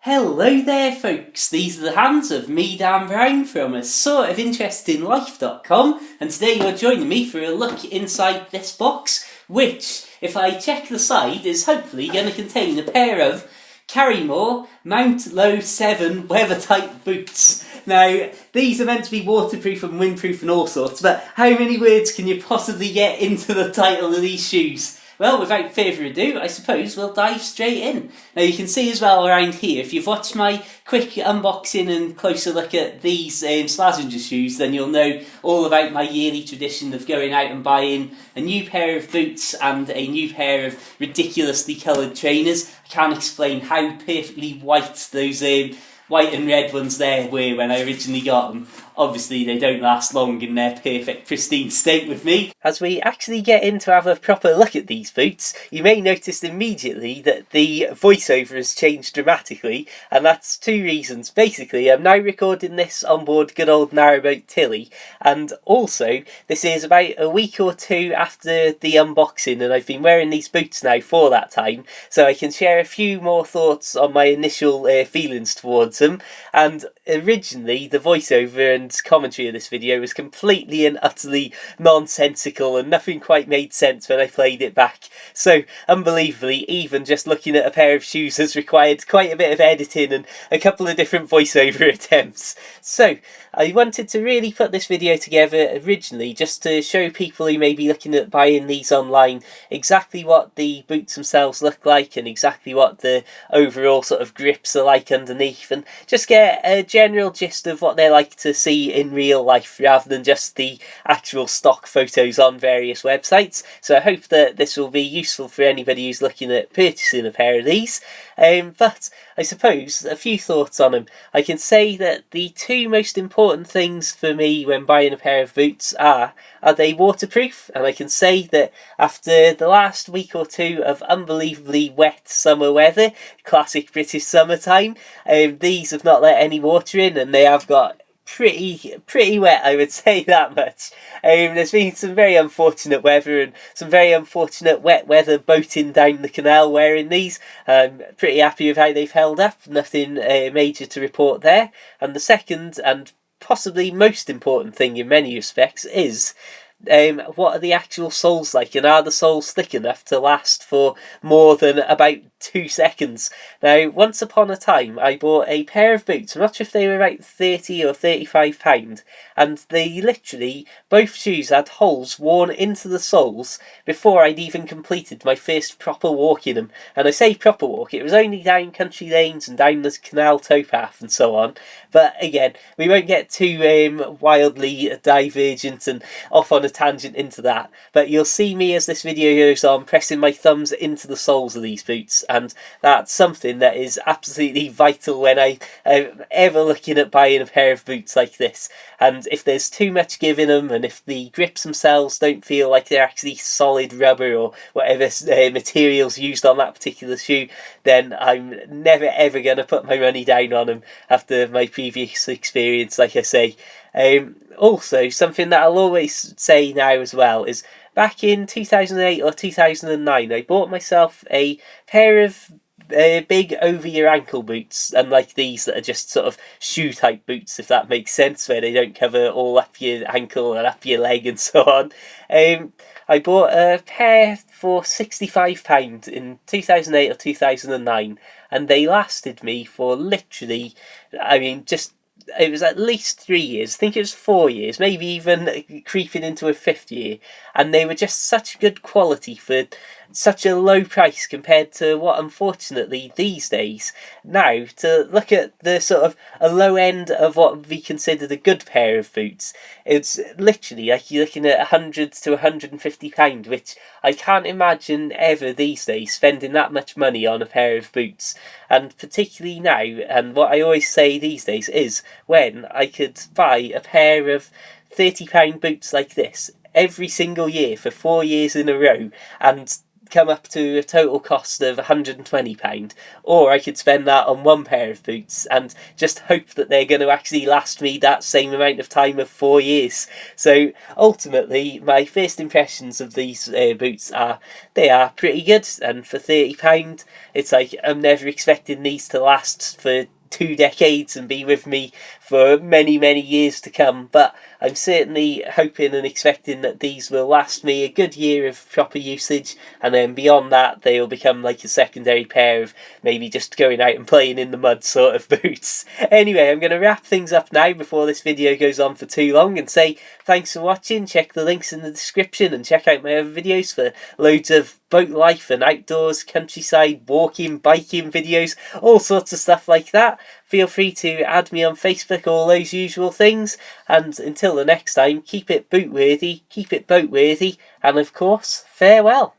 Hello there folks, these are the hands of me, Dan Brown, from a sort of interestinglife.com, and today you're joining me for a look inside this box, which, if I check the side, is hopefully going to contain a pair of Karrimor Mount Low 7 Weathertite boots. Now, these are meant to be waterproof and windproof and all sorts, but how many words can you possibly get into the title of these shoes? Well, without further ado, I suppose we'll dive straight in. Now, you can see as well around here, if you've watched my quick unboxing and closer look at these Slazenger shoes, then you'll know all about my yearly tradition of going out and buying a new pair of boots and a new pair of ridiculously coloured trainers. I can't explain how perfectly white those white and red ones there were when I originally got them. Obviously they don't last long in their perfect pristine state with me. As we actually get in to have a proper look at these boots, you may notice immediately that the voiceover has changed dramatically, and that's two reasons. Basically, I'm now recording this on board good old narrowboat Tilly, and also this is about a week or two after the unboxing, and I've been wearing these boots now for that time, so I can share a few more thoughts on my initial feelings towards them. And originally the voiceover and commentary of this video was completely and utterly nonsensical, and nothing quite made sense when I played it back. So unbelievably, even just looking at a pair of shoes has required quite a bit of editing and a couple of different voiceover attempts. So I wanted to really put this video together originally just to show people who may be looking at buying these online exactly what the boots themselves look like and exactly what the overall sort of grips are like underneath, and just get a general gist of what they're like to see in real life rather than just the actual stock photos on various websites. So I hope that this will be useful for anybody who's looking at purchasing a pair of these. But I suppose a few thoughts on them. I can say that the two most important things for me when buying a pair of boots are they waterproof? And I can say that after the last week or two of unbelievably wet summer weather, classic British summertime, these have not let any water in, and they have got pretty wet, I would say that much. There's been some very unfortunate weather and some very unfortunate wet weather boating down the canal wearing these. I'm pretty happy with how they've held up, nothing major to report there. And the second and possibly most important thing in many respects is what are the actual soles like, and are the soles thick enough to last for more than about 2 seconds? Now, once upon a time I bought a pair of boots, I'm not sure if they were about £30 or £35, and they literally, both shoes had holes worn into the soles before I'd even completed my first proper walk in them. And I say proper walk, it was only down country lanes and down the canal towpath and so on, but again, we won't get too wildly divergent and off on a tangent into that, but you'll see me as this video goes on pressing my thumbs into the soles of these boots, and that's something that is absolutely vital when I am ever looking at buying a pair of boots like this. And if there's too much give in them, and if the grips themselves don't feel like they're actually solid rubber or whatever materials used on that particular shoe, then I'm never ever going to put my money down on them after my previous experience, like I say. Also, something that I'll always say now as well is back in 2008 or 2009, I bought myself a pair of big over your ankle boots, unlike these that are just sort of shoe type boots, if that makes sense, where they don't cover all up your ankle and up your leg and so on. I bought a pair for £65 in 2008 or 2009, and they lasted me for literally, it was at least 3 years. I think it was 4 years, maybe even creeping into a fifth year. And they were just such good quality for such a low price compared to what, unfortunately, these days, now, to look at the sort of a low end of what would be considered a good pair of boots, it's literally like you're looking at £100 to £150, which I can't imagine ever these days spending that much money on a pair of boots. And particularly now, and what I always say these days is, when I could buy a pair of £30 boots like this every single year for 4 years in a row, and come up to a total cost of £120, or I could spend that on one pair of boots and just hope that they're going to actually last me that same amount of time of 4 years. So ultimately, my first impressions of these boots are they are pretty good, and for £30, it's like I'm never expecting these to last for 2 decades and be with me for many, many years to come, but I'm certainly hoping and expecting that these will last me a good year of proper usage, and then beyond that they'll become like a secondary pair of maybe just going out and playing in the mud sort of boots. Anyway, I'm going to wrap things up now before this video goes on for too long and say thanks for watching. Check the links in the description and check out my other videos for loads of boat life and outdoors, countryside, walking, biking videos, all sorts of stuff like that. Feel free to add me on Facebook, all those usual things, and until the next time, keep it boot worthy, keep it boat worthy, and of course, farewell.